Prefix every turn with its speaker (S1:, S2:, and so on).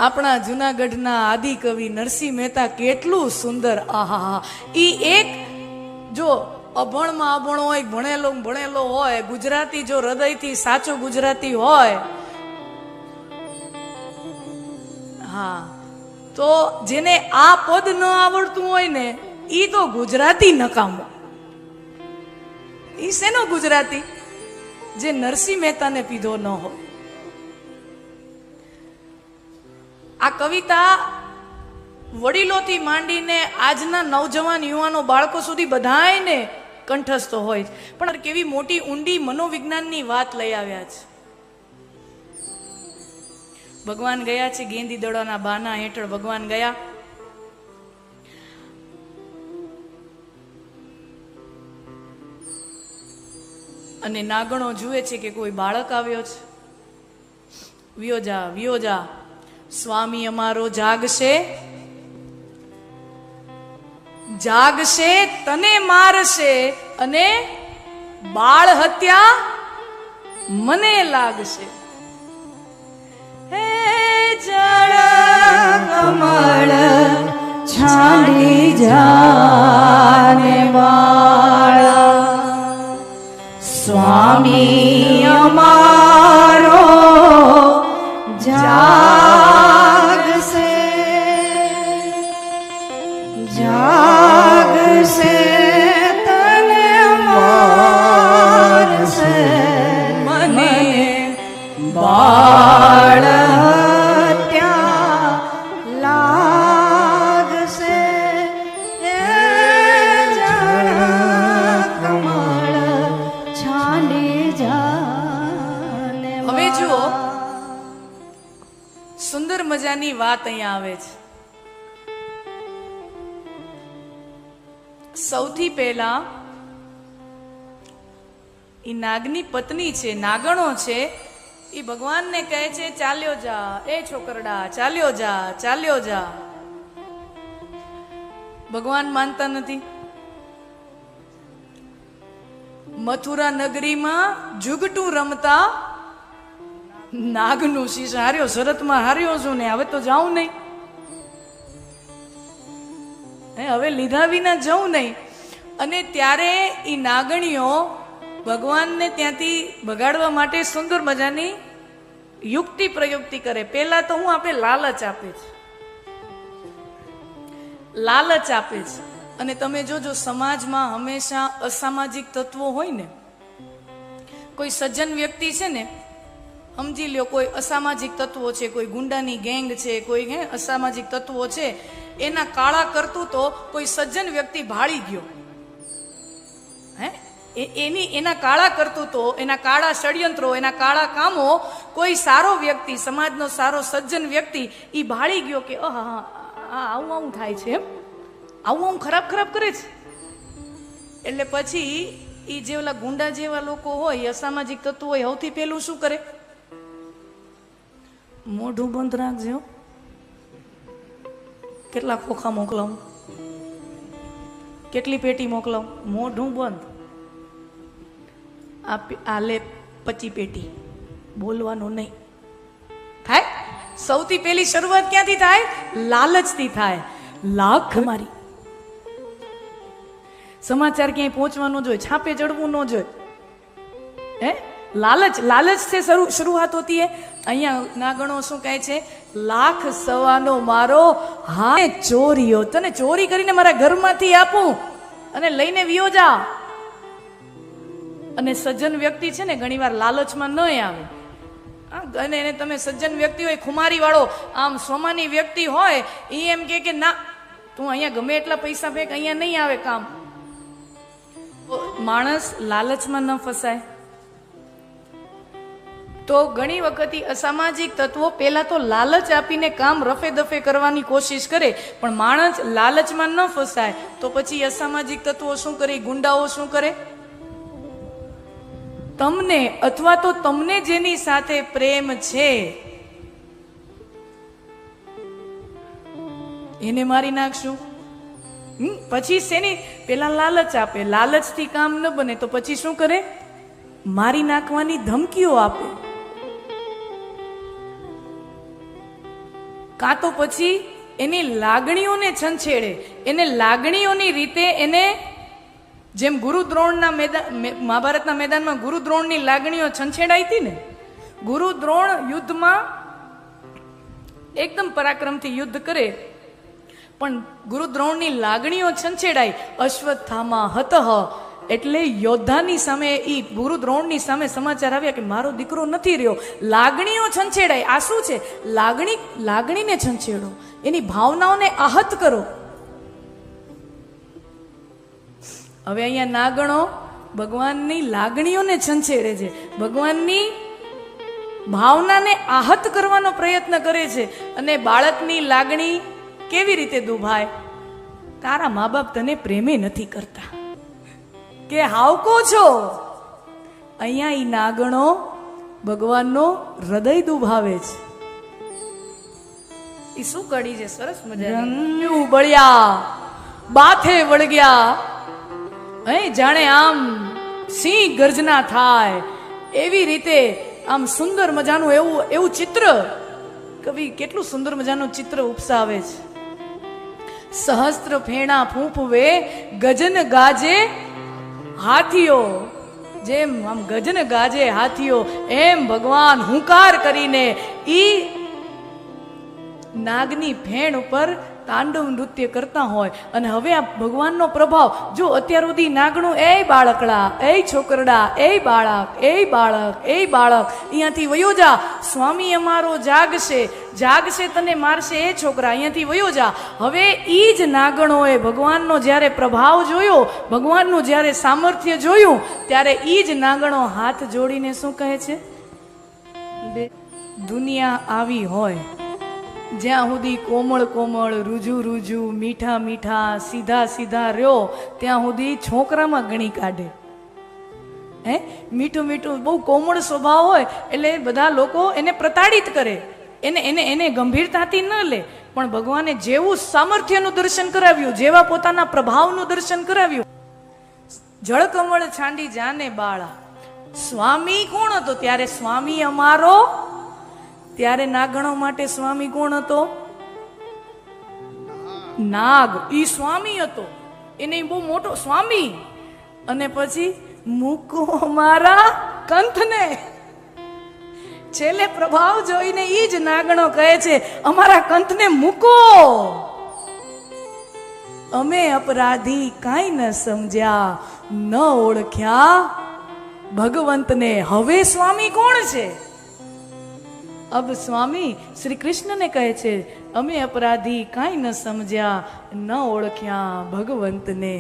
S1: આપણા જૂનાગઢના આદિ કવિ નરસિંહ મહેતા કેટલું સુંદર, આહા, ઈ એક જો અભણમાં અભણ હોય, ભણેલો હોય, ગુજરાતી જો હૃદયથી સાચો ગુજરાતી હોય, હા, તો જેને આ પદ ન આવડતું હોય ને ઈ તો ગુજરાતી નકામો. ઈ શેનો ગુજરાતી? જે નરસિંહ મહેતાને પીધો ન હોય. આ કવિતા વડીલોથી માંડીને આજના નવજવાન યુવાનો બાળકો સુધી બધાયને કંઠસ્થ હોય, પણ કેવી મોટી ઊંડી મનોવિજ્ઞાનની વાત લઈ આવ્યા છે. ભગવાન ગયા છે ગેંદી દડાના બાના હેઠળ. ભગવાન ગયા, અને નાગણો જુએ છે કે કોઈ બાળક આવ્યો છે. વિયો જા સ્વામી અમારો જાગશે તને મારશે, અને બાળ હત્યા મને લાગશે. હે જળ કમળ છાંડી જાને બાળ, સ્વામી અમારો જાગશે તને મારશે, મને બાળ ત્યાં લાગશે. કમળ છાંડી જાને. હવે જુઓ, સુંદર મજાની વાત અહીંયા આવે છે. સૌથી પહેલા ઈ નાગની પત્ની છે, નાગણો છે, એ ભગવાનને કહે છે ચાલ્યો જા એ છોકરડા, ચાલ્યો જા. ભગવાન માનતા નથી. મથુરા નગરીમાં જુગટું રમતા નાગનું શીશ હાર્યો, શરતમાં હાર્યો છું ને હવે તો જાઉં નહીં, હવે લીધા વિના જવું નહીં. અને ત્યારે ઈ નાગણીઓ ભગવાનને ત્યાંથી ભગાડવા માટે સુંદર મજાની યુક્તિ પ્રયુક્તિ કરે. પહેલા તો હું આપણે લાલચ આપે છે. અને તમે જોજો સમાજમાં હંમેશા અસામાજિક તત્વો હોય ને, કોઈ સજ્જન વ્યક્તિ છે ને, સમજી લ્યો કોઈ અસામાજિક તત્વો છે, કોઈ ગુંડાની ગેંગ છે, કોઈ અસામાજિક તત્વો છે, એના કાળા કરતૂતો કોઈ સજ્જન વ્યક્તિ ભાળી ગયો, એના કાળા કરતૂતો, એના કાળા ષડયંત્રો, એના કાળા કામો કોઈ સારો વ્યક્તિ, સમાજનો સારો સજ્જન વ્યક્તિ ઈ ભાળી ગયો કે આવું થાય છે, આવું ખરાબ કરે છે. એટલે પછી ઈ જે ઓલા ગુંડા જેવા લોકો હોય, અસામાજિક તત્વો હોય, સૌથી પહેલું શું કરે? મોઢું બંધ રાખજો. કેટલા ખોખા મોકલાવું, કેટલી પેટી મોકલાવું, મોઢું બંધ. આ લે 25 પેટી, બોલવાનું નહીં. થાય. સૌથી પહેલી શરૂઆત ક્યાંથી થાય? લાલચથી થાય. લાખ મારી. સમાચાર ક્યાંય પહોંચવા ન જોઈએ, છાપે ચડવું ન જોઈએ. લાલચ से शुरुआत होती है. અહીંયા નાગણો શું કહે છે? લાખ સવાનો મારો હા ચોરીઓ, તને ચોરી કરીને મારા ઘરમાંથી આપું અને લઈને વિયો જા. અને સજ્જન વ્યક્તિ છે ને ઘણીવાર લાલચમાં ન આવે, અને એને તમે સજ્જન વ્યક્તિ હોય, ખુમારી વાળો, આમ સ્વમાની વ્યક્તિ હોય, એ એમ કે ના તું અહીંયા ગમે એટલા પૈસા ફેંક, અહીંયા નહીં આવે કામ. માણસ લાલચમાં ન ફસાય. તો ઘણી વખત અસામાજિક તત્વો પહેલા તો લાલચ આપીને કામ રફે દફે કરવાની કોશિશ કરે, પણ માણસ લાલચમાં ન ફસાય તો પછી અસામાજિક તત્વો શું કરે? ગુંડાઓ શું કરે? તમને અથવા તો તમને જેની સાથે પ્રેમ છે એને મારી નાખશું. પછી શેની? પેલા લાલચ આપે, લાલચથી કામ ન બને તો પછી શું કરે? મારી નાખવાની ધમકીઓ આપે. કાં તો પછી એની લાગણીઓને છંછેડે, એને લાગણીઓની રીતે એને, જેમ ગુરુદ્રોણના મેદાન, મહાભારતના મેદાનમાં ગુરુદ્રોણની લાગણીઓ છંછેડાઈ હતી ને, ગુરુદ્રોણ યુદ્ધમાં એકદમ પરાક્રમથી યુદ્ધ કરે, પણ ગુરુદ્રોણની લાગણીઓ છંછેડાઈ. અશ્વત્થામા હતઃ, એટલે યોદ્ધાની સામે, ઈ ગુરુદ્રોણની સામે સમાચાર આવ્યા કે મારો દીકરો નથી રહ્યો. લાગણીઓ છંછેડાઈ. આ શું છે? લાગણીને છંછેડો, એની ભાવનાઓને આહત કરો. હવે અહીંયા નાગણો ભગવાનની લાગણીઓને છંછેડે છે, ભગવાનની ભાવનાને આહત કરવાનો પ્રયત્ન કરે છે. અને બાળકની લાગણી કેવી રીતે દુભાય? તારા મા બાપ તને પ્રેમે નથી કરતા કે હાવકો છો. અહીંયા ઈ નાગણો ભગવાનનો હૃદય દુભાવે છે. ઈ શું કડી છે? સરસ મજાની. ઉબળ્યા બાથે વળગ્યા, જાણે આમ સિંહ ગર્જના થાય એવી રીતે આમ સુંદર મજાનું એવું ચિત્ર, કવિ કેટલું સુંદર મજાનું ચિત્ર ઉપસાવે છે. સહસ્ત્ર ફેણા ફૂંફવે ગજન ગાજે હાથીઓ, જેમ આમ ગજન ગાજે હાથીઓ, એમ ભગવાન હુંકાર કરીને ઈ નાગની ફેણ ઉપર તાંડવ નૃત્ય કરતા હોય. અને હવે આ ભગવાનનો પ્રભાવ જો, અત્યાર સુધી નાગણું એ બાળકડા, એ છોકરડા, એ બાળક, એ બાળક, એ બાળક, અહીંયાથી વયો જા, સ્વામી અમારો જાગશે, જાગશે તને મારશે એ છોકરા, અહીંયાથી વયો જા. હવે ઈ જ નાગણોએ ભગવાનનો જ્યારે પ્રભાવ જોયો, ભગવાનનું જ્યારે સામર્થ્ય જોયું, ત્યારે ઈ જ નાગણો હાથ જોડીને શું કહે છે? દુનિયા આવી હોય જ્યાં સુધી કોમળ કોમળ, રૂજુ રૂજુ, મીઠા મીઠા, સીધા સીધા રહ્યો, ત્યાં સુધી છોકરામાં ગણી કાઢે. મીઠું મીઠું બહુ કોમળ સ્વભાવ હોય એટલે બધા લોકો એને પ્રતાડિત કરે, એને ગંભીરતાથી ન લે. પણ ભગવાને જેવું સામર્થ્યનું દર્શન કરાવ્યું, જેવા પોતાના પ્રભાવનું દર્શન કરાવ્યું, જળકમળ છાંડી જાને બાળા. સ્વામી કોણ હતો ત્યારે? સ્વામી અમારો. ત્યારે નાગણો માટે સ્વામી કોણ હતો? નાગ. ઈ સ્વામી હતો, એને બહુ મોટો સ્વામી. અને પછી મૂકો અમારા કંથને. છેલ્લે પ્રભાવ જોઈને ઈ જ નાગણો કહે છે, અમારા કંથને મૂકો. અમે અપરાધી કાંઈ ન સમજ્યા, ન ઓળખ્યા ભગવંતને. હવે સ્વામી કોણ છે? અબ સ્વામી શ્રી કૃષ્ણને કહે છે, અમે અપરાધી કાંઈ ન સમજ્યા, ન ઓળખ્યા ભગવંતને.